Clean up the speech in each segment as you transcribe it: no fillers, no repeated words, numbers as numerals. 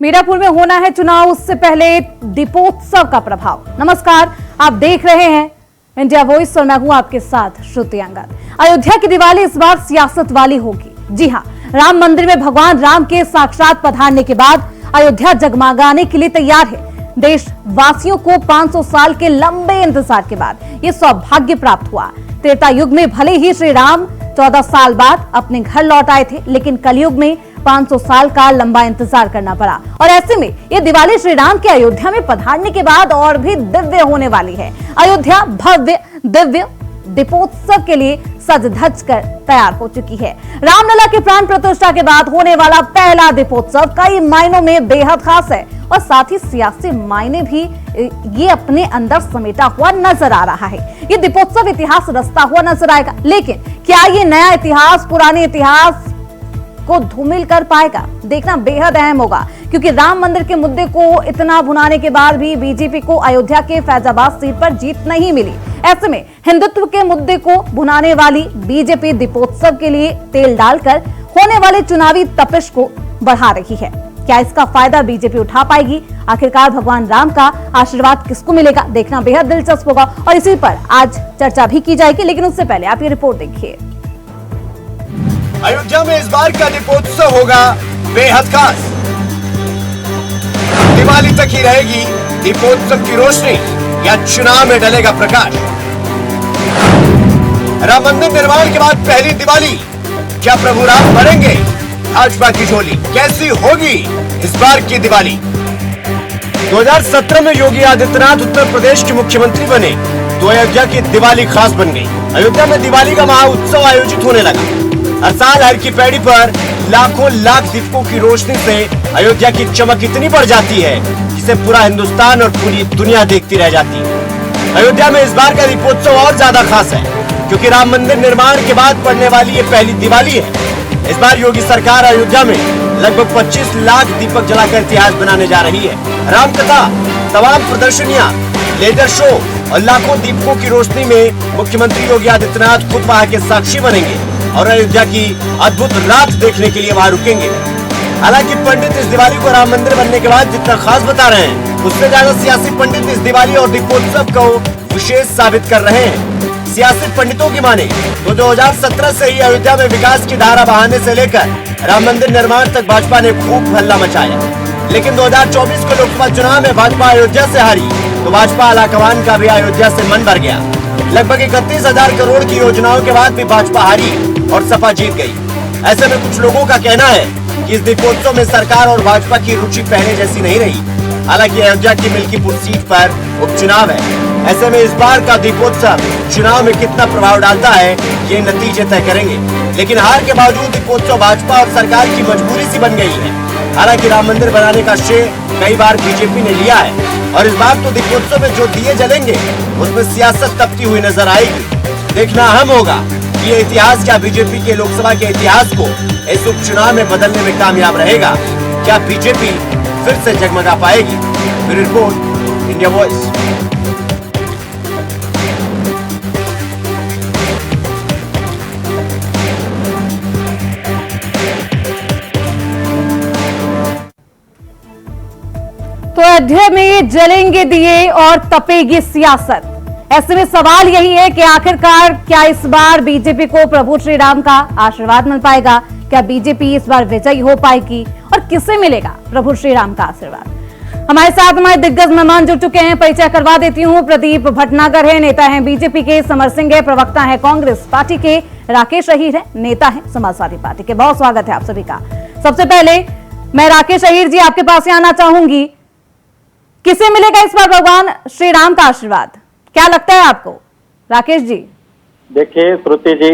मीरापुर में होना है चुनाव, उससे पहले दीपोत्सव का प्रभाव। नमस्कार, आप देख रहे हैं इंडिया वॉइस और मैं हूं आपके साथ श्रुति अंगद। अयोध्या की दिवाली इस बार सियासत वाली होगी। जी हां, राम मंदिर में भगवान राम के साक्षात पधारने के बाद अयोध्या जगमगाने के लिए तैयार है। देशवासियों को 500 साल के लंबे इंतजार के बाद ये सौभाग्य प्राप्त हुआ। त्रेता युग में भले ही श्री राम 14 साल बाद अपने घर लौट आए थे, लेकिन कलयुग में 500 साल का लंबा इंतजार करना पड़ा। और ऐसे में ये दिवाली श्री राम के अयोध्या में पधारने के बाद और भी दिव्य होने वाली है। अयोध्या भव्य दिव्य दीपोत्सव के लिए सज धज कर तैयार हो चुकी है। रामलला के प्राण प्रतिष्ठा के बाद होने वाला पहला दीपोत्सव कई मायनों में बेहद खास है और साथ ही सियासी मायने भी ये अपने अंदर समेटा हुआ नजर आ रहा है। ये दीपोत्सव इतिहास रचता हुआ नजर आएगा, लेकिन क्या ये नया इतिहास पुराने इतिहास को धूमिल कर पाएगा? देखना बेहद अहम होगा, क्योंकि राम मंदिर के मुद्दे को इतना भुनाने के बाद भी बीजेपी को अयोध्या के फैजाबाद सीट पर जीत नहीं मिली। ऐसे में हिंदुत्व के मुद्दे को भुनाने वाली बीजेपी दीपोत्सव के लिए तेल डालकर होने वाले चुनावी तपिश को बढ़ा रही है। क्या इसका फायदा बीजेपी उठा पाएगी? आखिरकार भगवान राम का आशीर्वाद किसको मिलेगा? देखना बेहद दिलचस्प होगा और इसी पर आज चर्चा भी की जाएगी। लेकिन उससे पहले आप ये रिपोर्ट देखिए। अयोध्या में इस बार का दीपोत्सव होगा बेहद खास। दिवाली तक ही रहेगी दीपोत्सव की रोशनी या चुनाव में डलेगा प्रकाश? राम मंदिर निर्माण के बाद पहली दिवाली, क्या प्रभु राम भरेंगे भाजपा की झोली? कैसी होगी इस बार की दिवाली? 2017 में योगी आदित्यनाथ उत्तर प्रदेश के मुख्यमंत्री बने तो अयोध्या की दिवाली खास बन गई। अयोध्या में दिवाली का महाउत्सव आयोजित होने लगा। हर साल हर की पैड़ी पर लाखों लाख दीपकों की रोशनी से अयोध्या की चमक इतनी बढ़ जाती है जिसे पूरा हिंदुस्तान और पूरी दुनिया देखती रह जाती है। अयोध्या में इस बार का दीपोत्सव और ज्यादा खास है, क्योंकि राम मंदिर निर्माण के बाद पड़ने वाली ये पहली दिवाली है। इस बार योगी सरकार अयोध्या में लगभग 25 लाख दीपक जलाकर इतिहास बनाने जा रही है। रामकथा, तमाम प्रदर्शनियां, लेजर शो और लाखों दीपकों की रोशनी में मुख्यमंत्री योगी आदित्यनाथ खुद वहां के साक्षी बनेंगे और अयोध्या की अद्भुत रात देखने के लिए वहां रुकेंगे। हालांकि पंडित इस दिवाली को राम मंदिर बनने के बाद जितना खास बता रहे हैं, उससे ज्यादा सियासी पंडित इस दिवाली और दीपोत्सव को विशेष साबित कर रहे हैं। सियासी पंडितों की माने तो 2017 से ही अयोध्या में विकास की धारा बहाने से लेकर राम मंदिर निर्माण तक भाजपा ने खूब हल्ला मचाया। लेकिन 2024 के लोकसभा चुनाव में भाजपा अयोध्या से हारी तो भाजपा आलाकमान का भी अयोध्या से मन भर गया। लगभग 31,000 करोड़ की योजनाओं के बाद भी भाजपा हारी और सपा जीत गई। ऐसे में कुछ लोगों का कहना है कि इस दीपोत्सव में सरकार और भाजपा की रुचि पहले जैसी नहीं रही। हालांकि अयोध्या की मिल्कीपुर सीट पर उपचुनाव है। ऐसे में इस बार का दीपोत्सव चुनाव में कितना प्रभाव डालता है ये नतीजे तय करेंगे। लेकिन हार के बावजूद दीपोत्सव भाजपा और सरकार की मजबूरी सी बन गई है। हालांकि राम मंदिर बनाने का श्रेय कई बार बीजेपी ने लिया है और इस बार तो दीपोत्सव में जो दिए जलेंगे उसमें सियासत तपती हुई नजर आएगी। देखना अहम होगा कि ये इतिहास क्या बीजेपी के लोकसभा के इतिहास को इस उपचुनाव में बदलने में कामयाब रहेगा? क्या बीजेपी फिर से जगमगा पाएगी? Bureau report, India voice. तो अयोध्या में जलेंगे दिए और तपेगी सियासत। ऐसे में सवाल यही है कि आखिरकार क्या इस बार बीजेपी को प्रभु श्री राम का आशीर्वाद मिल पाएगा? क्या बीजेपी इस बार विजयी हो पाएगी और किसे मिलेगा प्रभु श्री राम का आशीर्वाद? हमारे साथ हमारे दिग्गज मेहमान जुड़ चुके हैं, परिचय करवा देती हूँ। प्रदीप भटनागर है, नेता हैं बीजेपी के। समर सिंह है, प्रवक्ता है कांग्रेस पार्टी के। राकेश अहीर है, नेता है समाजवादी पार्टी के। बहुत स्वागत है आप सभी का। सबसे पहले मैं राकेश अहीर जी आपके पास आना चाहूंगी। किसे मिलेगा इस बार भगवान श्री राम का आशीर्वाद? क्या लगता है आपको राकेश जी? देखिए श्रुति जी,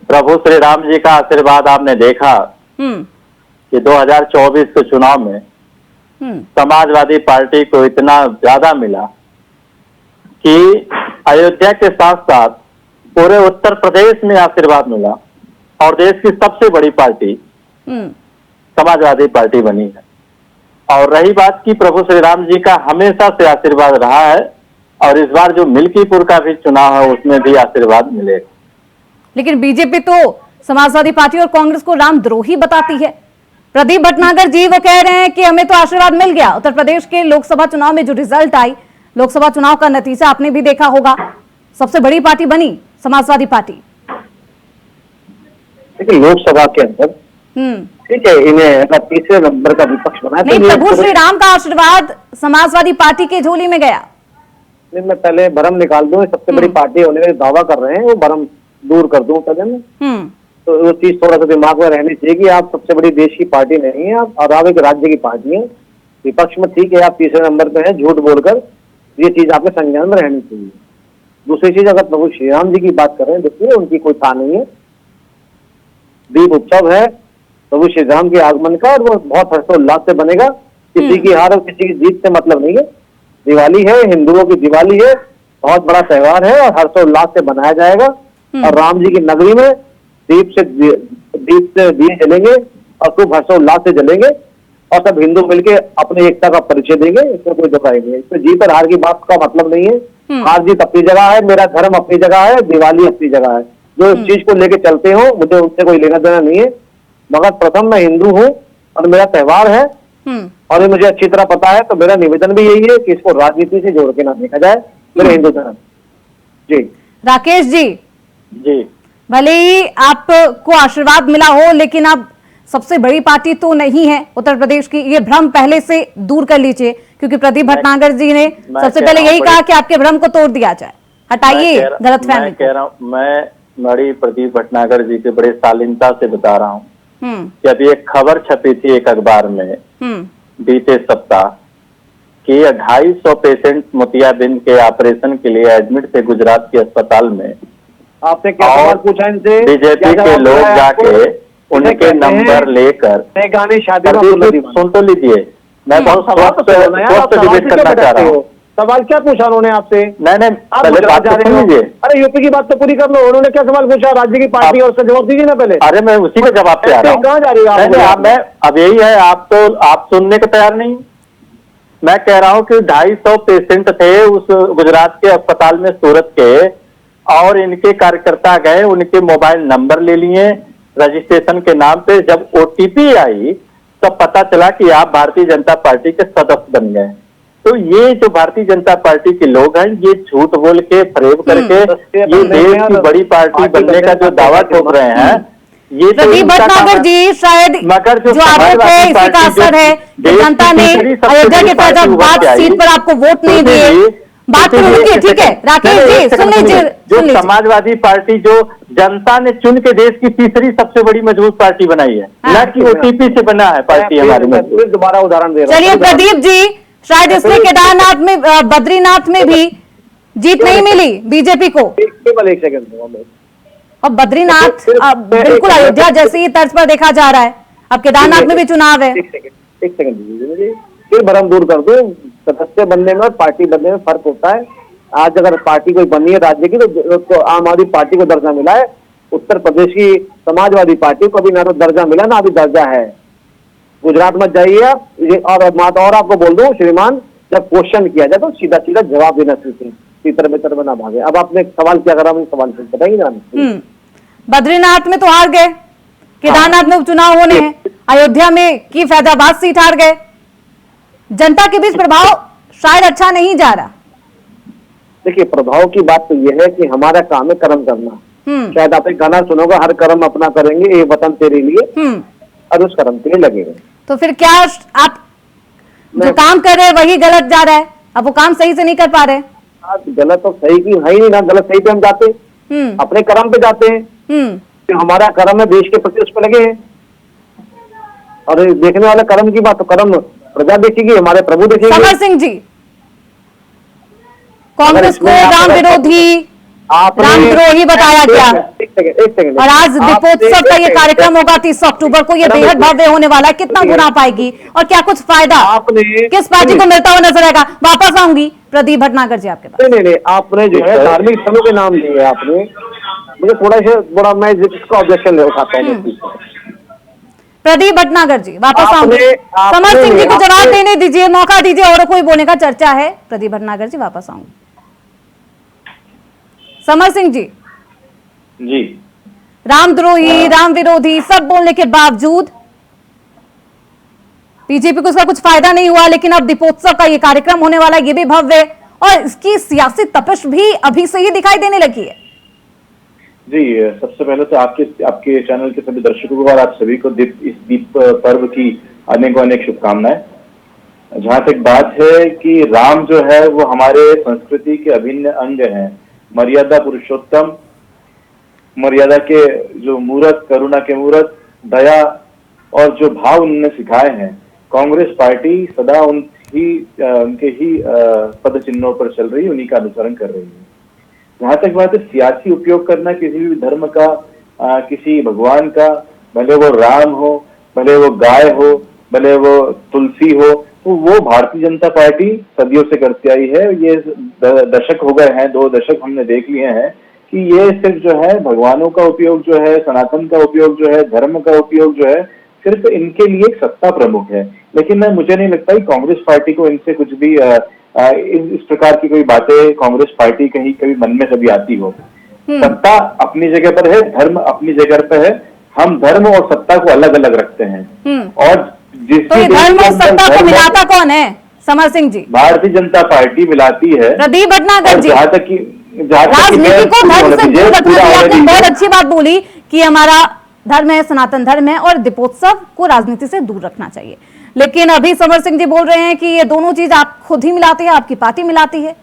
प्रभु श्री राम जी का आशीर्वाद आपने देखा कि 2024 के चुनाव में समाजवादी पार्टी को इतना ज्यादा मिला कि अयोध्या के साथ साथ पूरे उत्तर प्रदेश में आशीर्वाद मिला और देश की सबसे बड़ी पार्टी समाजवादी पार्टी बनी है। और रही बात की प्रभु श्री राम जी का हमेशा से आशीर्वाद रहा है और इस बार जो मिल्कीपुर का भी चुनाव है उसमें भी आशीर्वाद मिलेगा। लेकिन बीजेपी तो समाजवादी पार्टी और कांग्रेस को रामद्रोही बताती है। प्रदीप भटनागर जी वो कह रहे हैं कि हमें तो आशीर्वाद मिल गया। उत्तर प्रदेश के लोकसभा चुनाव में जो रिजल्ट आई, लोकसभा चुनाव का नतीजा आपने भी देखा होगा, सबसे बड़ी पार्टी बनी समाजवादी पार्टी। देखिए लोकसभा के अंदर ठीक है, इन्हें तीसरे नंबर का विपक्ष बनाया। नहीं, प्रभु श्री राम का आशीर्वाद समाजवादी पार्टी के झोली में गया। नहीं, मैं पहले भ्रम निकाल दूं, सबसे बड़ी पार्टी होने का दावा कर रहे हैं, वो भ्रम दूर कर दूं पहले। तो वो चीज थोड़ा सा दिमाग में रहनी चाहिए कि आप सबसे बड़ी देश की पार्टी नहीं है, आप एक राज्य की पार्टी है। विपक्ष में ठीक है, आप तीसरे नंबर पे हैं झूठ बोलकर, ये चीज आपके संज्ञान में रहनी चाहिए। दूसरी चीज, अगर प्रभु श्री राम जी की बात कर रहे हैं, देखिए उनकी कोई था नहीं है, दीप उत्सव है प्रभु श्री राम के आगमन का, और वो बहुत हर्षोल्लास से बनेगा। किसी की हार और किसी की जीत से मतलब नहीं है। दिवाली है, हिंदुओं की दिवाली है, बहुत बड़ा त्योहार है और हर्षोल्लास से मनाया जाएगा। और राम जी की नगरी में दीप से दिए जलेंगे और खूब हर्षोल्लास से जलेंगे, और सब हिंदू मिलके अपनी एकता का परिचय देंगे। इसमें कोई दुकाई नहीं है। इसमें जीत और हार की बात का मतलब नहीं है। हार जीत अपनी जगह है, मेरा धर्म अपनी जगह है, दिवाली अपनी जगह है। जो इस चीज को लेके चलते हो, मुझे उनसे कोई लेना देना नहीं है। मगर प्रथम मैं हिंदू हूँ और मेरा त्योहार है, और ये मुझे अच्छी तरह पता है। तो मेरा निवेदन भी यही है कि इसको राजनीति से जोड़ के ना देखा जाए, मेरे हिंदू धर्म। जी राकेश जी, भले ही आपको आशीर्वाद मिला हो, लेकिन आप सबसे बड़ी पार्टी तो नहीं है उत्तर प्रदेश की, ये भ्रम पहले से दूर कर लीजिए, क्योंकि प्रदीप भटनागर जी ने सबसे पहले यही कहा कि आपके भ्रम को तोड़ दिया जाए, हटाइए गलतफहमी। कह रहा हूँ, मैं बड़ी प्रदीप भटनागर जी के बड़े शालीनता से बता रहा हूँ कि अभी एक खबर छपी थी एक अखबार में बीते सप्ताह कि 250 पेशेंट मोतियाबिंद के ऑपरेशन के लिए एडमिट थे गुजरात के अस्पताल में। आपने क्या सवाल पूछा इनसे? बीजेपी के लोग जाके उनके नंबर लेकर शादी सुन तो लीजिए, मैं बहुत स्वस्थ डिबेट करना चाह रहा हूँ। सवाल क्या पूछा उन्होंने आपसे? नहीं, पहले बात तो सुन लीजिए। अरे यूपी की बात तो पूरी कर लो। उन्होंने क्या सवाल पूछा राज्य की पार्टी, और उसका जवाब दीजिए ना पहले। अरे मैं उसी का जवाब पे आ रहा हूँ। कहाँ जा रही है मैं अब यही है, आप सुनने को तैयार नहीं। मैं कह रहा हूँ कि 250 पेशेंट थे उस गुजरात के अस्पताल में सूरत के, और इनके कार्यकर्ता गए, उनके मोबाइल नंबर ले लिए रजिस्ट्रेशन के नाम पे। जब ओटीपी आई तब पता चला कि आप भारतीय जनता पार्टी के सदस्य बन गए। तो ये जो भारतीय जनता पार्टी के लोग हैं, ये झूठ बोल के फरेब करके ये देश की बड़ी पार्टी बनने का जो दावा ठोक रहे हैं, ये प्रदीप भटनागर जी, शायद मगर जो आरोप है इसी का असर है कि जनता ने अयोध्या के फैजाबाद सीट पर आपको वोट नहीं दिए। बात तो रुकिए, ठीक है राकेश जी, सुन लीजिए। जो समाजवादी पार्टी जो जनता ने चुन के देश की तीसरी सबसे बड़ी मजबूत पार्टी बनाई है, न कि ओटीपी से बना है पार्टी हमारी। दोबारा उदाहरण दे रहा हूं। चलिए प्रदीप जी, शायद इसलिए केदारनाथ में, बद्रीनाथ में भी जीत नहीं मिली बीजेपी को। केवल एक सेकंड। और बद्रीनाथ बिल्कुल अयोध्या जैसे ही तर्ज पर देखा जा रहा है, अब केदारनाथ में भी चुनाव है। एक सेकंड दीजिए, फिर भ्रम दूर कर दो। सदस्य बनने में और पार्टी बनने में फर्क होता है। आज अगर पार्टी कोई बनी है राज्य की, तो आम आदमी पार्टी को दर्जा मिला है। उत्तर प्रदेश की समाजवादी पार्टी को अभी ना तो दर्जा मिला ना अभी दर्जा है। गुजरात में जाइए आप, और आपको बोल दूं श्रीमान, जब क्वेश्चन किया जाए तो सीधा सीधा जवाब देना सीखें, तीतर बेतर बना भागे। अब आपने सवाल क्या करा, मुझे सवाल बताइए ना। बद्रीनाथ में तो हार गए, केदारनाथ में उपचुनाव होने हैं, अयोध्या में की फैजाबाद सीट हार गए। जनता के बीच प्रभाव शायद अच्छा नहीं जा रहा। देखिए प्रभाव की बात तो यह है कि हमारा काम है कर्म करना। शायद आपने गाना सुनोगा, हर कर्म अपना करेंगे, ये वतन तेरे लिए, और उस कर्म के लिए लगेगा। तो फिर क्या आप जो काम कर रहे हैं वही गलत जा रहा है? अब वो काम सही से नहीं कर पा रहे। गलत तो सही की है ही नहीं ना, गलत सही पे हम जाते अपने कर्म पे जाते हैं। तो हमारा कर्म है देश के प्रति, उस पर लगे हैं। और देखने वाले कर्म की बात, तो कर्म प्रजा देखेगी, हमारे प्रभु देखेंगे। समर सिंह जी, कांग्रेस को राम विरोधी, रामद्रोही बताया गया, एक सेकंड। और आज दीपोत्सव का ये कार्यक्रम होगा 30 अक्टूबर को, ये बेहद भव्य होने वाला है। कितना गुना पाएगी और क्या कुछ फायदा किस पार्टी को मिलता हुआ नजर आएगा? वापस आऊंगी प्रदीप भटनागर जी आपके पास। नहीं, आपने जो है धार्मिक स्थलों के नाम लिए आपने, मुझे थोड़ा मैं इसका ऑब्जेक्शन उठाता हूँ। प्रदीप भटनागर जी वापस आऊंगी। समर सिंह जी को जवाब देने दीजिए, मौका दीजिए, और कोई बोलने का चर्चा है। प्रदीप भटनागर जी वापस आऊंगी। समर सिंह जी, जी रामद्रोही, राम विरोधी सब बोलने के बावजूद बीजेपी को इसका कुछ फायदा नहीं हुआ, लेकिन अब दीपोत्सव का ये कार्यक्रम होने वाला है, ये भी भव्य है और इसकी सियासी तपिश भी अभी से ही दिखाई देने लगी है। जी, सबसे पहले तो आपके चैनल के सभी दर्शकों को और आप सभी को इस दीप पर्व की अनेक शुभकामनाएं। जहां तक बात है कि राम जो है वो हमारे संस्कृति के अभिन्न अंग हैं, मर्यादा पुरुषोत्तम, मर्यादा के जो मूरत, करुणा के मूरत, दया और जो भाव उन्होंने सिखाए हैं, कांग्रेस पार्टी सदा उनके ही पद चिन्हों पर चल रही है, उन्हीं का अनुसरण कर रही है। जहां तक बात है सियासी उपयोग करना किसी भी धर्म का, किसी भगवान का, भले वो राम हो, भले वो गाय हो, भले वो तुलसी हो, तो वो भारतीय जनता पार्टी सदियों से करती आई है। ये दशक हो गए हैं, 2 दशक हमने देख लिए हैं कि ये सिर्फ जो है भगवानों का उपयोग जो है, सनातन का उपयोग जो है, धर्म का उपयोग जो है, सिर्फ इनके लिए एक सत्ता प्रमुख है। लेकिन मुझे नहीं लगता कि कांग्रेस पार्टी को इनसे कुछ भी इस प्रकार की कोई बातें कांग्रेस पार्टी कहीं कभी मन में कभी आती हो। सत्ता अपनी जगह पर है, धर्म अपनी जगह पर है। हम धर्म और सत्ता को अलग अलग रखते हैं। और तो ये धर्म और सत्ता को मिलाता कौन है? समर सिंह जी, भारतीय जनता पार्टी मिलाती है। प्रदीप भटनागर जी, जहां तक कि राजनीति को धर्म से दूर रखने की आपने बहुत अच्छी बात बोली कि हमारा धर्म है, सनातन धर्म है और दीपोत्सव को राजनीति से दूर रखना चाहिए। लेकिन अभी समर सिंह जी बोल रहे हैं कि ये दोनों चीज आप खुद ही मिलाते हैं, आपकी पार्टी मिलाती है।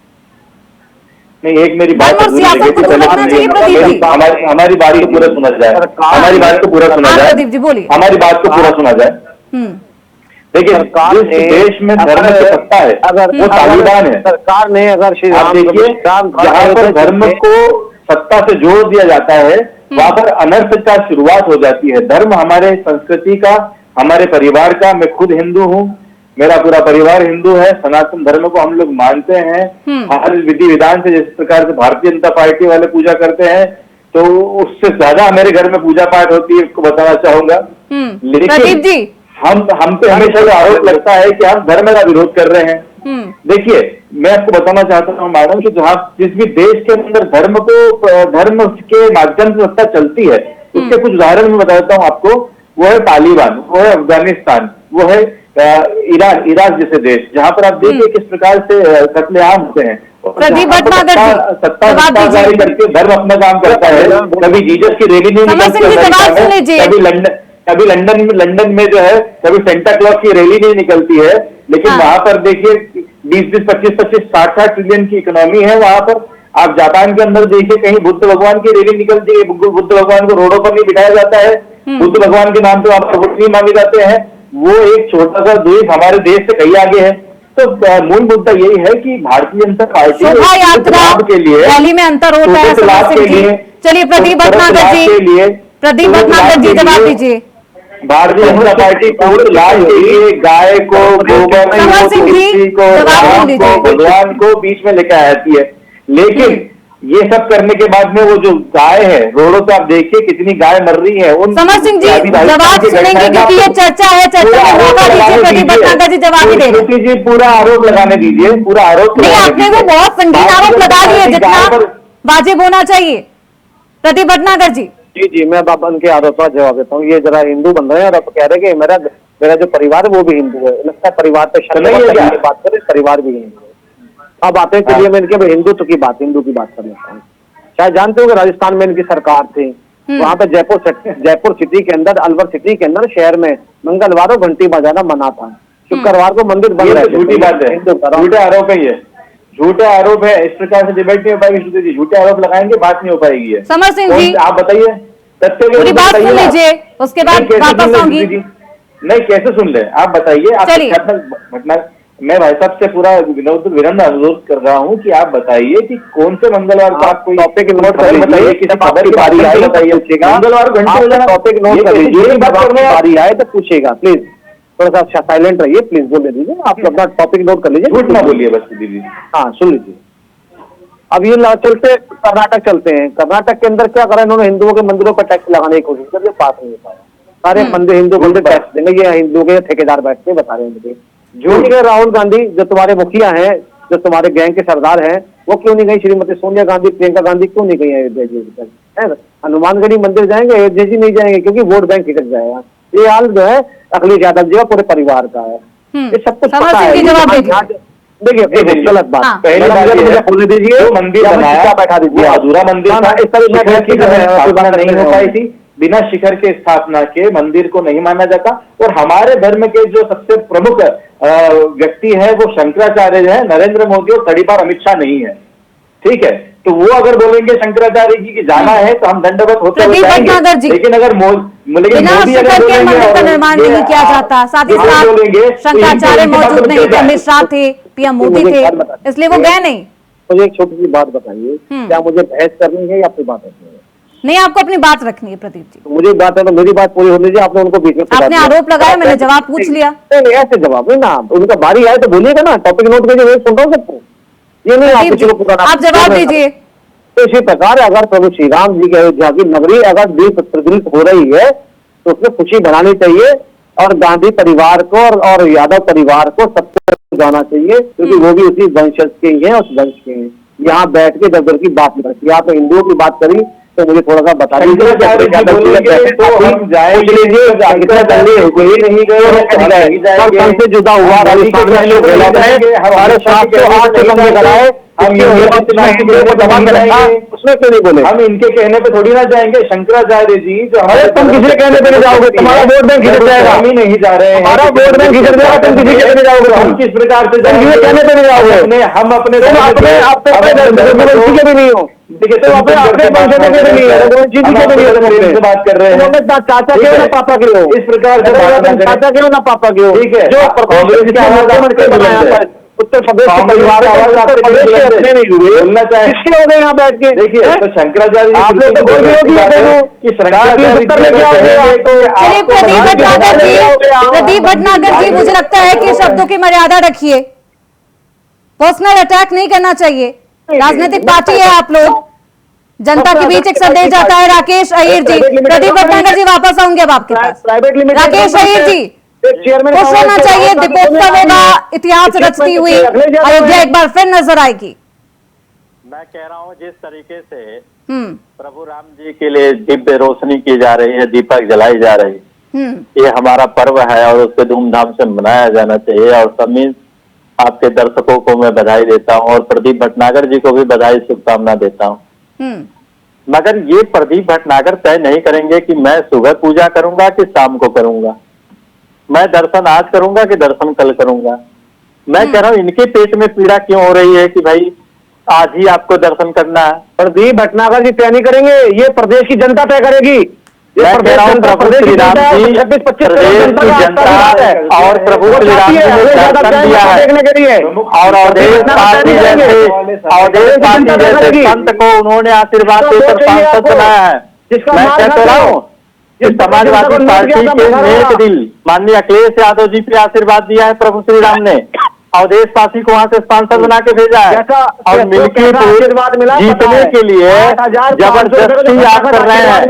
नहीं, एक मेरी बात सियासत को दूर रखना चाहिए। प्रदीप जी, हमारी बात को पूरा सुना जाए, हमारी बात को पूरा सुना जाए। प्रदीप जी बोलिए, हमारी बात को पूरा सुना जाए। देखिए, जिस देश में धर्म की सत्ता है अगर वो तालिबान है। सरकार ने अगर श्री आप देखिए, जहाँ पर धर्म को सत्ता से जोड़ दिया जाता है वहां पर अनर्थ का शुरुआत हो जाती है। धर्म हमारे संस्कृति का, हमारे परिवार का, मैं खुद हिंदू हूँ, मेरा पूरा परिवार हिंदू है, सनातन धर्म को हम लोग मानते हैं। हर विधि विधान से, जिस प्रकार से भारतीय जनता पार्टी वाले पूजा करते हैं, तो उससे ज्यादा मेरे घर में पूजा पाठ होती है, इसको बताना चाहूंगा। लेकिन हम पे हमेशा जो आरोप लगता है कि हम धर्म का विरोध कर रहे हैं। देखिए, मैं आपको बताना चाहता हूँ मैडम कि जिस भी देश के अंदर धर्म के माध्यम से सत्ता चलती है, उसके कुछ उदाहरण मैं बताता हूँ आपको। वो है तालिबान, वो है अफगानिस्तान, वो है इराक जैसे देश, जहाँ पर आप देखिए किस प्रकार से कत्लेआम होते हैं। सत्ता जारी करके धर्म अपना काम करता है। कभी जीसस की रैली नहीं निकलती, कभी लंदन में जो है कभी सेंटा क्लॉज की रैली नहीं निकलती है। लेकिन वहां पर देखिए 20-20, 25-25, 60-60 ट्रिलियन की इकोनॉमी है वहां पर। आप जापान के अंदर देखिए, कहीं बुद्ध भगवान की रैली निकलती है, बुद्ध भगवान को रोडों पर नहीं बिठाया जाता है, बुद्ध भगवान के नाम पे वहां पर वोट नहीं मांगे जाते हैं। वो एक छोटा सा देश हमारे देश से कहीं आगे है। तो मूल मुद्दा यही है कि भारतीय जनता पार्टी के लिए रैली में अंतर होता है। चलिए प्रदीप भटनागर जी जवाब दीजिए। भारतीय जनता पार्टी पूर्ण लाभ के लिए गाय को, गोबर को, तुलसी को, राम को, भगवान को बीच में लेकर आती है। लेकिन ये सब करने के बाद में वो जो गाय है, रोडों पे आप देखिए कितनी गाय मर रही है। समर सिंह जी जवाब सुनेंगे क्योंकि ये चर्चा है, चर्चा में मौका दीजिए। प्रदीप भटनागर जी जवाब ही दे रहे हैं। पूरा आरोप लगाने दीजिए, पूरा आरोप नहीं, आपने वो बहुत संगीन आरोप लगा दिए जितना वाजिब होना चाहिए। प्रदीप भटनागर जी। जी, मैं बाबा उनके आरोप का जवाब देता हूँ। ये जरा हिंदू बन रहे हैं और अब कह रहे हैं कि मेरा जो परिवार है वो भी हिंदू है। लगता है परिवार पे बात करें, परिवार भी हिंदू है। अब आते हैं, चलिए मैं इनके हिंदू की बात कर लेता हूँ। शायद जानते हो कि राजस्थान में इनकी सरकार थी, वहाँ पे जयपुर सिटी के अंदर, अलवर सिटी के अंदर शहर में मंगलवार को घंटी बजाना मना था, शुक्रवार को मंदिर बंद रहे। झूठी बात है, झूठे आरोप है, ये झूठे आरोप है। इस प्रकार से डिबेट नहीं हो पाएगी श्रुति जी, झूठे आरोप लगाएंगे बात नहीं हो पाएगी। समर सिंह जी आप बताइए, पूरी बात सुन लीजिए, उसके बाद वापस आऊंगी। नहीं, कैसे सुन ले आप बताइए। आप मैं भाई साहब से पूरा विनम्र अनुरोध कर रहा हूँ कि आप बताइए कि कौन से मंगलवार को आप कोई टॉपिक नोट कर बताइए, किसी खबर की बारी आए बताइए, मंगलवार घंटे टॉपिक नोट कर लीजिए, बारी आए तो पूछेगा। प्लीज थोड़ा सा साइलेंट रहिए, प्लीज बोल दीजिए, आप अपना टॉपिक नोट कर लीजिए, झूठ ना बोलिए बस दीदी। हाँ, सुन लीजिए। अब ये चलते कर्नाटक चलते हैं। कर्नाटक के अंदर क्या करा इन्होंने, हिंदुओं के मंदिरों पर टैक्स लगाने की कोशिश कर, पास नहीं हो पाया। सारे मंदिर हिंदू मंदिर टैक्स देंगे, ये हिंदू के ठेकेदार बैठते बता रहे हैं मुझे। जो राहुल गांधी जो तुम्हारे मुखिया हैं, जो तुम्हारे गैंग के सरदार हैं, वो क्यों नहीं गई? श्रीमती सोनिया गांधी, प्रियंका गांधी क्यों नहीं गई अयोध्या जी? हनुमानगढ़ी मंदिर जाएंगे, अयोध्या जी नहीं जाएंगे क्योंकि वोट बैंक खिसक जाएगा। ये हाल जो है अखिलेश यादव जी का पूरे परिवार का है। ये सब कुछ समर पता सिंह है। जी जवाब दीजिए। देखिए गलत बात। हाँ। पहली बात ये मुझे है, बोलने दीजिए, जो मंदिर या बनाया क्या बैठा दीजिए वो आप। अधूरा मंदिर ना, था। इस तरह शिखर की मैं स्थापना बात नहीं हो रहे पाई हैं। थी। बिना शिखर के स्थापना के मंदिर को नहीं माना जाता। और हमारे धर्म के जो सबसे प्रमुख व्यक्ति है वो शंकराचार्य है, नरेंद्र मोदी और तड़ीपार अमित शाह नहीं है। ठीक है, तो वो अगर बोलेंगे शंकराचार्य जी की जाना है तो हम दंडवत होते हुए प्रदीप भटनागर जाएंगे। जी। लेकिन अगर बिना मोदी अगर शिखर के बोलेंगे मंदिर का और निर्माण ये नहीं किया जाता। साथ ही ये साथ बोलेंगे तो शंकराचार्य इनकी बात मौजूद नहीं थे, जाए। अमित शाह थे, पीएम मोदी मुझे थे, एक बात बता इसलिए वो गए नहीं। मुझे एक छोटी सी बात बताइए, क्या मुझे बहस करनी है या अपनी बात रखनी है? नहीं, आपको अपनी बात रखनी है प्रदीप जी। तो मुझे एक बात है तो मेरी बात पूरी होने दीजिए। आपने उनको बीच में फंसा आपने दिया। आरोप लगाया, मैंने जवाब पूछ लिया। नहीं ऐसे जवाब नहीं ना, उनका बारी आए तो बोलिएगा ना, टॉपिक नोट कीजिए, मैं सुन रहा हूँ सबको। ये नहीं आप प्रदीप किसी जी, को पुराना आप जवाब दीजिए। तो इसी प्रकार अगर प्रभु श्री राम जी के अयोध्या की नगरी अगर दीप प्रज्वलित हो रही है तो उसमें खुशी बनानी चाहिए और गांधी परिवार को और यादव परिवार को सबको जाना चाहिए, क्योंकि वो भी उसी वंशज के ही हैं, उस वंश के हैं। यहाँ बैठ के जब की बात नहीं करती, आप हिंदुओं की बात करी तो मुझे थोड़ा सा बता दीजिए। तो हम जाएंगे नहीं गए से जुदा हुआ उसमें क्यों नहीं बोले? हम इनके कहने पे थोड़ी ना जाएंगे। शंकराचार्य जी जो अरे तुम किसी कहने पे नहीं जाओगे, तुम्हारा वोट बैंक खिसक जाएगा। हम ही नहीं जा रहे हैं, हमारा वोट बैंक खिसक जाएगा, तुम किसी के नहीं जाओगे। हम किस प्रकार से तुम किसी कहने पे नहीं जाओगे। हम अपने के भी नहीं हो, देखिए तुम अपने वंश के भी नहीं है, बात कर रहे हैं। चाचा के हो ना पापा के हो, इस प्रकार से चाचा के हो ना पापा के हो। ठीक है, जो उत्तर प्रदेश के परिवार अपने नहीं हुए, बोलना चाहे किसके हो गए यहाँ बैठ के? देखिए तो शंकराचार्य आप लोग तो बोल रहे हो कि चलिए प्रदीप भटनागर जी, प्रदीप भटनागर जी, मुझे लगता है कि शब्दों की मर्यादा रखिए। पर्सनल अटैक नहीं करना चाहिए। राजनीतिक पार्टी है आप लोग, जनता के बीच एक संदेश जाता है। राकेश अहीर जी, प्रदीप भटनागर जी वापस आऊंगे अब आपके पास। प्राइवेट लिमिटेड राकेश अहीर जी, चेयरमैन खुश होना चाहिए, दीपोत्सव का इतिहास रचती हुई अयोध्या एक बार फिर नजर आएगी। मैं कह रहा हूँ जिस तरीके से हम्म प्रभु राम जी के लिए दिव्य रोशनी की जा रही है, दीपक जलाई जा रही है, ये हमारा पर्व है और उसको धूमधाम से मनाया जाना चाहिए। और सभी आपके दर्शकों को मैं बधाई देता हूँ और प्रदीप भटनागर जी को भी बधाई शुभकामना देता हूँ। मगर ये प्रदीप भटनागर तय नहीं करेंगे कि मैं सुबह पूजा करूंगा कि शाम को करूंगा, मैं दर्शन आज करूंगा कि दर्शन कल करूंगा। मैं कह रहा हूँ इनके पेट में पीड़ा क्यों हो रही है कि भाई आज ही आपको दर्शन करना है। प्रदीप भटनागर जी तय नहीं करेंगे, ये प्रदेश की जनता तय करेगी। मैं कह रहा हूँ प्रभु श्री राम जी, 26-25 प्रदेश की जनता और प्रभु श्री राम जी ने दर्शन दिया है देखने के लिए और अवधेश पार्टी जैसे संत को उन्होंने आशीर्वाद देकर सांसद बनाया है। मैं कहता रहा हूँ इस समाजवादी पार्टी के नेक दिल माननीय अखिलेश यादव जी पे आशीर्वाद दिया है प्रभु श्री राम ने, अवधेश पासी को वहां से सांसद बना के भेजा है और मिल्कीपुर जीतने के लिए जबरदस्ती आप कर रहे हैं।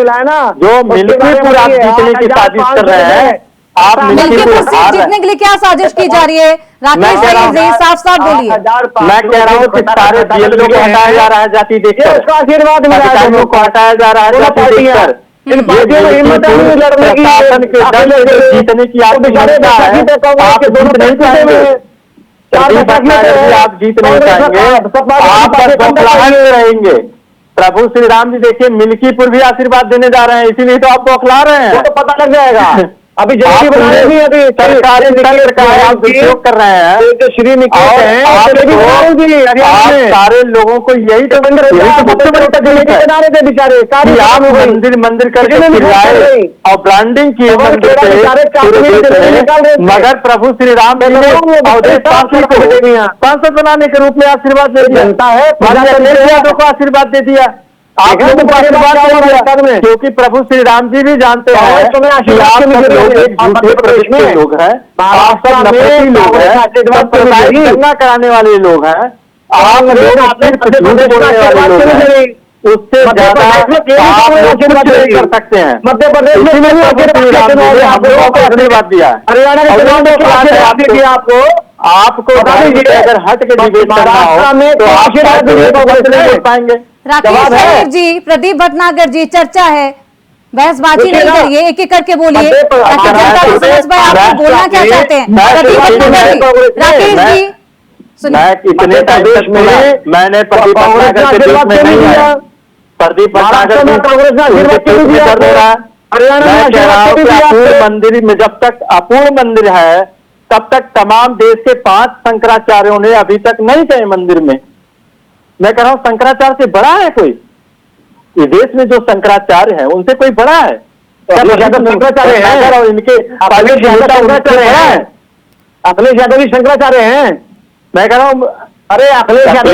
जो मिल्कीपुर आप जीतने की साजिश कर रहे हैं, आप मिल्कीपुर सीट जीतने के लिए क्या साजिश की जा रही है? राकेश अहीर जी साफ साफ बोलिए। मैं कह रहा हूँ कि सारे बीएलओ को हटाया जा रहा है जाति देखकर, आशीर्वाद अधिकारियों को हटाया जा रहा है जाति देखकर। इन पार्टियों में हिम्मत नहीं लड़ने की, शासन के दल से जीतने की आपकी क्षमता है, आप जीत नहीं पाएंगे। आप जीत नहीं पाएंगे, आप बस बौखलाहट में रहेंगे। प्रभु श्री राम जी देखिए मिल्कीपुर भी आशीर्वाद देने जा रहे हैं, इसीलिए तो आप बौखला रहे हैं। वो तो पता लग जाएगा। अभी जल्दी बनाएंगे, अभी सरकारी तंत्र का आप उपयोग कर रहे हैं जो श्री निकेत है आप सारे लोगों को यही तो सबसे बड़ी तकलीफ है बना रहे थे बेचारे, कि आप मंदिर करके खिलाए और ब्रांडिंग किए मंदिर से, मगर प्रभु श्री राम जी ने अवधेश पासी को सांसद बनाने के रूप में आशीर्वाद दे दिया, जनता है यादव को आशीर्वाद दे दिया। आप लोगों को आशीर्वाद दिया क्योंकि प्रभु श्री राम जी भी जानते हैं कि आप सब लोग एक झूठे प्रदेश के लोग हैं, आप सब नफरती लोग हैं, दंगा कराने वाले लोग हैं, आप लोग झूठ बोलने वाले लोग हैं, उससे ज्यादा आप लोग कुछ नहीं कर सकते हैं। मध्य प्रदेश में आप लोगों को आशीर्वाद दिया, हरियाणा के आपको आपको अगर हट के डिबेट करना हो तो आप पाएंगे। राकेश अहीर जी, प्रदीप भटनागर जी, चर्चा है बहसबाजी नहीं करिए, एक एक करके बोलिए ताकि जनता को समझ पाए आप बोलना क्या चाहते हैं। राकेश जी सुनिए, मैं इतने टाइम तक मैंने प्रदीप भटनागर के बीच में नहीं है। प्रदीप भटनागर कर दे रहा है। मैं कह रहा हूँ कि अपूर्ण मंदिर में जब तक अपूर्ण मंदिर है तब तक तमाम देश के 5 शंकराचार्यों ने अभी तक नहीं गए मंदिर में। मैं कह रहा हूँ शंकराचार्य से बड़ा है कोई? ये देश में जो शंकराचार्य है उनसे कोई बड़ा है? शंकराचार्य है और इनके अखिलेश यादव भी शंकराचार्य हैं। मैं कह रहा हूँ अरे अखिलेश यादव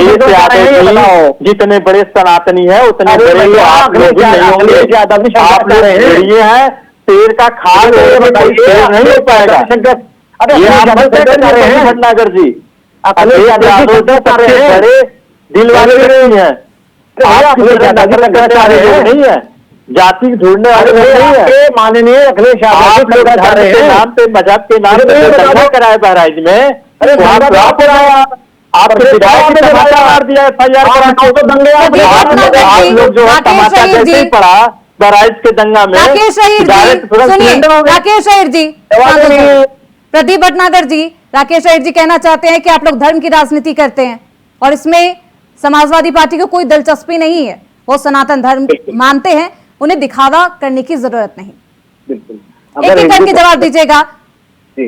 जितने बड़े सनातनी है उतने बड़े अखिलेश यादव भी शंकराचार्य हैं। शेर का खाल नहीं हो पाएगा। भटनागर जी अखिलेश यादव बड़े दिल वाले नहीं है, नहीं है, जाति ढूंढने वाले नहीं है। माननीय अखिलेश यादव के नाम पे मजहब के नाम पे दंगा कराए बहराइच में। आपके विधायक ने तमाचा मार दिया FIR आप लोग जो है तमाचा कैसे ही पड़ा बहराइच के दंगा में। राकेश अहीर जी प्रदीप भटनागर जी, राकेश अहीर जी कहना चाहते हैं कि आप लोग धर्म की राजनीति करते हैं और इसमें समाजवादी पार्टी को कोई दिलचस्पी नहीं है, वो सनातन धर्म मानते हैं, उन्हें दिखावा करने की जरूरत नहीं। एक एक करके जवाब दीजिएगा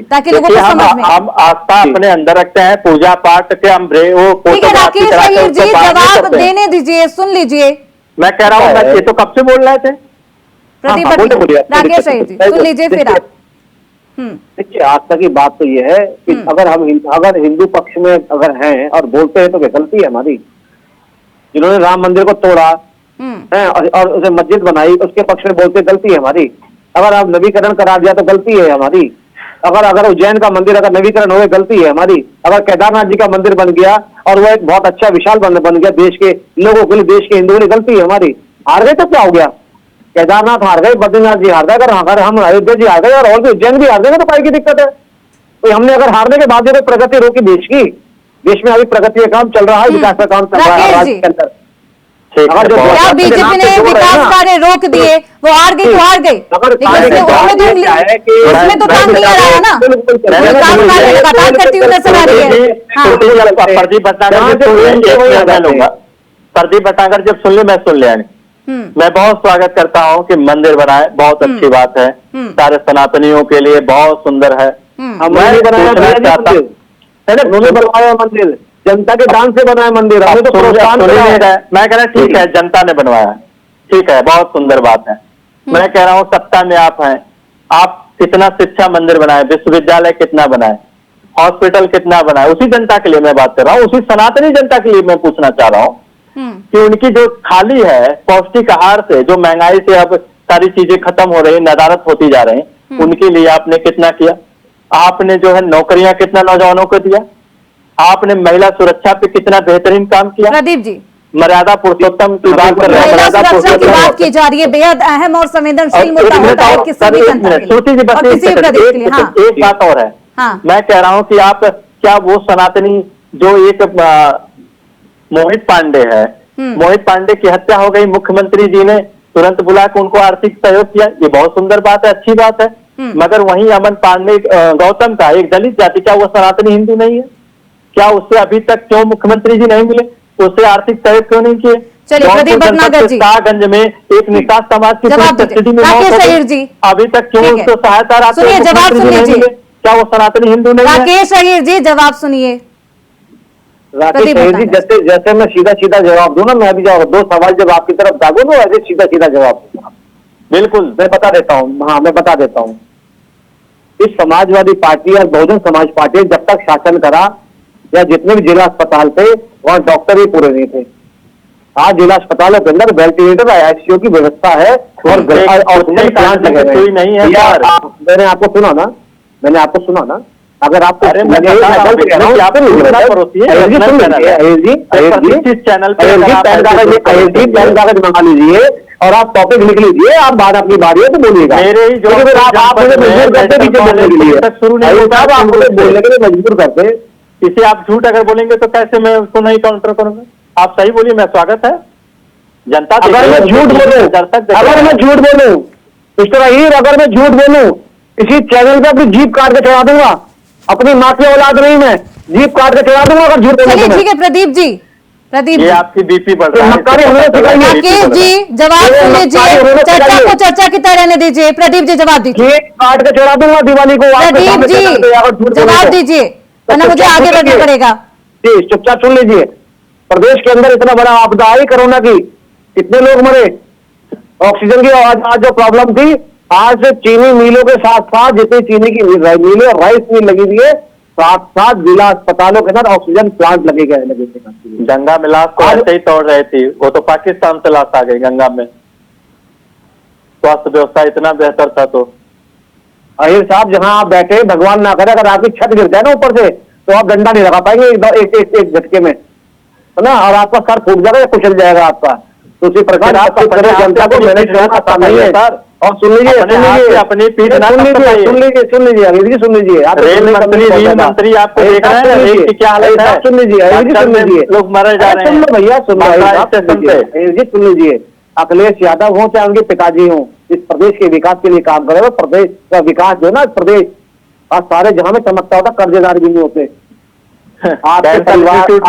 ताकि लोगों को समझ में। हम आस्था अपने अंदर रखते हैं, पूजा पाठ के हम ठीक है राकेश अहीर जी जवाब देने दीजिए, सुन लीजिए। मैं कह रहा हूँ ये तो कब से बोल रहे थे प्रदीप राकेश अहीर जी सुन लीजिए फिर आप। देखिए आस्था की बात तो ये है कि अगर हिंदू पक्ष में अगर हैं और बोलते हैं तो गलती है हमारी। जिन्होंने राम मंदिर को तोड़ा है और उसे मस्जिद बनाई उसके पक्ष में बोलते गलती है हमारी। अगर आप नवीकरण करा दिया तो गलती है हमारी। अगर उज्जैन का मंदिर अगर नवीकरण हो गया गलती है हमारी। अगर केदारनाथ जी का मंदिर बन गया और वो एक बहुत अच्छा विशाल बन गया देश के लोगों के लिए, देश के हिंदुओं की गलती है हमारी। हार गए तो क्या हो गया? केदारनाथ हार गए, बद्रीनाथ जी हार गए, अगर हम अयोध्या जी हार गए और भी उज्जैन भी हार गए तो क्या की दिक्कत है? तो हमने अगर हारने के बाद जो प्रगति रोकी देश की, देश में अभी प्रगति का काम चल रहा है, विकास का काम चल रहा है राज्य के अंदर। क्या बीजेपी ने विकास कार्य रोक दिए, वो हार गई तो हार गई, उसमें तो काम नहीं आ रहा है ना, काम कार्य लगातार करती हुई नजर आ रही है। प्रदीप भटनागर जब सुन ले मैं सुन लिया। मैं बहुत स्वागत करता हूँ कि मंदिर बनाए, बहुत अच्छी बात है, सारे सनातनियों के लिए बहुत सुंदर है। हमने बनवाया मंदिर, जनता के दान से बनाया मंदिर, हमें तो प्रोत्साहन मिला है। मैं कह रहा ठीक है जनता ने बनवाया, ठीक है बहुत सुंदर बात है। मैं कह रहा हूँ सत्ता में आप हैं, आप कितना शिक्षा मंदिर बनाए, विश्वविद्यालय कितना बनाए, हॉस्पिटल कितना बनाए, उसी जनता के लिए मैं बात कर रहा हूँ, उसी सनातनी जनता के लिए मैं पूछना चाह रहा हूँ कि उनकी जो खाली है पौष्टिक आहार से, जो महंगाई से अब सारी चीजें खत्म हो रही, नदारत होती जा रही, उनके लिए आपने कितना किया? आपने जो है नौकरियां कितना नौजवानों को दिया? आपने महिला सुरक्षा पे कितना बेहतरीन काम किया? प्रदीप जी मर्यादा पुरुषोत्तम की बात कर रहे हैं, महिला सुरक्षा की बात की जा रही है, बेहद अहम और संवेदनशील मुद्दा होता है किसी भी जनता के लिए और किसी भी प्रदेश के लिए। हाँ एक बात और है, मैं कह रहा हूँ कि आप क्या वो सनातनी जो एक मोहित पांडे है, मोहित पांडे की हत्या हो गई, मुख्यमंत्री जी ने तुरंत बुला के उनको आर्थिक सहयोग किया, ये बहुत सुंदर बात है, अच्छी बात है। मगर वहीं अमन पांडे गौतम का एक दलित जाति, क्या वो सनातनी हिंदू नहीं है? क्या उससे अभी तक क्यों मुख्यमंत्री जी नहीं मिले? उससे आर्थिक सहयोग क्यों नहीं किए? चलिए प्रदीप भटनागर जी, शाहगंज में एक निषाद समाज की कस्टडी में जी अभी तक क्यों उसको सहायता? सुनिए जवाब सुनिए जी, क्या वो सनातनी हिंदू नहीं है? राकेश अहीर जी जवाब सुनिए। राकेश अहीर जी जैसे मैं सीधा सीधा जवाब दूं ना, मैं अभी जवाब 2 सवाल जब आपकी तरफ दागू ना वैसे सीधा सीधा जवाब दूंगा। बिल्कुल मैं बता देता हूँ। हाँ मैं बता देता हूँ। इस समाजवादी पार्टी और बहुजन समाज पार्टी जब तक शासन करा या जितने भी जिला अस्पताल थे वहाँ डॉक्टर ही पूरे नहीं थे। आज जिला अस्पतालों के अंदर वेंटिलेटर ICU की व्यवस्था है और प्लांट लगे हुए नहीं है। मैंने आपको सुना ना, अगर आपको कागज मंगा लीजिए और आप टॉपिक लिख लीजिए, आप बात अपनी बारी है तो बोलिएगा। मेरे ही जो आप मुझे मजबूर करते पीछे बोलने के लिए, आप मुझे बोलने के लिए मजबूर करते। इसे आप झूठ अगर बोलेंगे तो कैसे मैं उसको नहीं काउंटर करूंगा? आप सही बोलिए, मैं स्वागत है जनता। अगर मैं झूठ बोलूं मिस्टर अहीर, अगर मैं झूठ बोलूं इसी चैनल पे अपनी जीप काट के चढ़ा दूंगा। अपनी माँ की औलाद नहीं मैं, जीप काट के चढ़ा दूंगा अगर झूठ बोलूं चलिए तो मैं। ठीक है प्रदीप जी, प्रदीप ये जी, आपकी बीपी बढ़ रहा है। मक्कारी होने से सिखाइए। राकेश जी जवाब सुन लीजिए, चर्चा को चर्चा की तरह रहने दीजिए। प्रदीप जी जवाब दीजिए। जीप काट के चढ़ा दूंगा दिवाली को। आपके प्रदीप सामने जी चैनल पे अगर झूठ बोलूं जवाब तो। दीजिए, वरना मुझे चुपचाप आगे सुन बढ़ना लीजिए। पड़ेगा। जी चुपचाप सुन लीजिए। प्रदेश के अंदर इतना बड़ा आपदा आई कोरोना की, कितने लोग मरे, ऑक्सीजन की आज जो प्रॉब्लम थी, आज चीनी मिलों के साथ साथ जितनी चीनी की मिलें और राइस मिल लगी हुई है, साथ साथ जिला अस्पतालों के अंदर ऑक्सीजन प्लांट लगे थे। गंगा में लाश तो ऐसे ही तोड़ रही थी, वो तो पाकिस्तान से लाश आ गई गंगा में। स्वास्थ्य व्यवस्था इतना बेहतर था। तो अहिर साहब, जहां आप बैठे, भगवान ना करे अगर आपकी छत गिर जाए ना ऊपर से, तो आप डंडा नहीं लगा पाएंगे एक झटके में, है ना, और आपका सर फूट जाएगा या कुचल जाएगा आपका। तो उसी प्रकार आपकी तरह जनता को मैनेज करना आसान नहीं है सर। और सुन लीजिए, अपनी पीठ ना सुन लीजिए, सुन लीजिए आप रेल मंत्री आपको देख रहे हैं, रेल की क्या हालत है। सुन लीजिए, लोग मरे जा रहे हैं। सुन लो भैया, सुन लीजिए। अखिलेश यादव हो चाहे उनके पिताजी हो, इस प्रदेश के विकास के लिए काम करे। प्रदेश का विकास जो है ना, प्रदेश आज सारे जहां में चमकता होता, कर्जेदार भी नहीं होते। आपके परिवार भी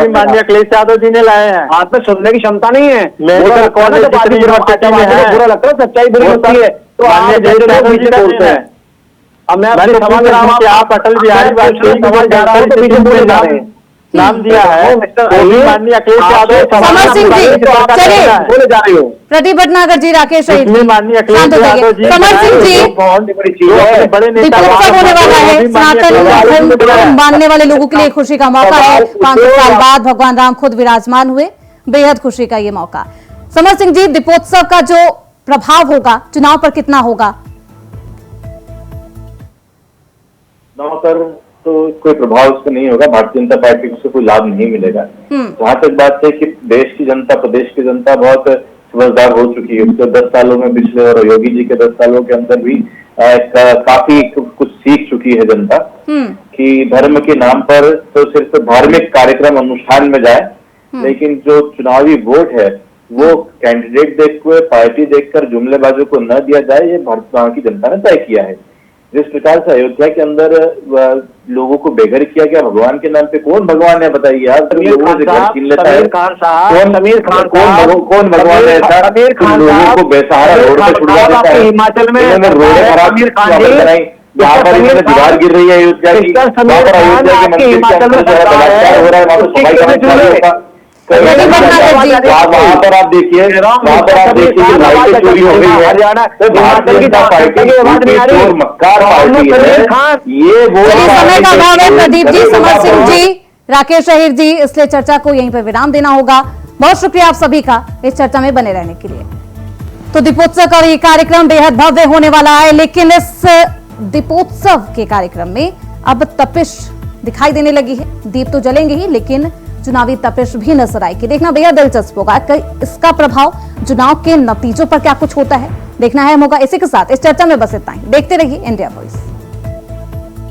माननीय अखिलेश यादव जी ने लाए हैं। आप में सुनने की क्षमता नहीं है। मेडिकल कॉलेज बुरा लगता है, सच्चाई बुरी होती है तो आप पीछे बोलते हैं। अब मैं आपसे सवाल आप अटल बिहारी वाजपेयी नाम दिया है, माननीय अखिलेश यादव। समर सिंह जी, चलिए बोले जा रही हो। प्रदीप भटनागर जी, राकेश अहीर जी, माननीय अखिलेश शांत हो जाइए। यादव जी, समर सिंह जी, बहुत बड़ी चीज है। बड़े नेता दीपोत्सव होने वाला है। सनातन धर्म मानने वाले लोगों के लिए खुशी का मौका है। 500 साल बाद भगवान राम खुद विराजमान हुए, बेहद खुशी का ये मौका। समर सिंह जी, दीपोत्सव का जो प्रभाव होगा चुनाव पर कितना होगा? चुनाव पर तो कोई प्रभाव उसका नहीं होगा। भारतीय जनता पार्टी को उससे कोई लाभ नहीं मिलेगा। जहां तक बात है कि देश की जनता, प्रदेश की जनता बहुत समझदार हो चुकी है। उसके 10 सालों में, पिछले और योगी जी के 10 सालों के अंदर भी काफी कुछ सीख चुकी है जनता कि धर्म के नाम पर तो सिर्फ धार्मिक कार्यक्रम अनुष्ठान में जाए, लेकिन जो चुनावी वोट है वो कैंडिडेट देखकर, पार्टी देखकर जुमलेबाजों को न दिया जाए, ये भारत की जनता ने तय किया है। जिस प्रकार से अयोध्या के अंदर लोगों को बेघर किया गया, भगवान के नाम पे कौन भगवान है बताइए आप? लोगों से घर छीन लेता है। कौन भगवान है ऐसा लोगों को बेसहारा रोड पे छुड़वा देता है? हिमाचल में रोड खराब कराई, जहाँ पर इन्होंने दीवार गिर रही है अयोध्या की, वहाँ पर अयोध्या के मंदिर के अंदर जो है बलात्कार हो रहा है, वहाँ पर सफाई कर्मचारियों का वहाँ पर आप देखिए, वहाँ पर आप देखिए कि लाइटें चोरी हो गई है। भारतीय जनता पार्टी चोर मक्कार पार्टी है। ये वो समय का अभाव है प्रदीप जी, समर सिंह जी, राकेश अहीर जी, इसलिए चर्चा को यहीं पर विराम देना होगा। बहुत शुक्रिया आप सभी का इस चर्चा में बने रहने के लिए। तो दीपोत्सव का ये कार्यक्रम बेहद भव्य होने वाला है, लेकिन इस दीपोत्सव के कार्यक्रम में अब तपिश दिखाई देने लगी है। दीप तो जलेंगे ही, लेकिन चुनावी तपिश भी नजर आएगी। देखना बेहद दिलचस्प होगा कि इसका प्रभाव चुनाव के नतीजों पर क्या कुछ होता है, देखना है होगा। इसी के साथ इस चर्चा में बस इतना ही। देखते रहिए इंडिया वॉइस।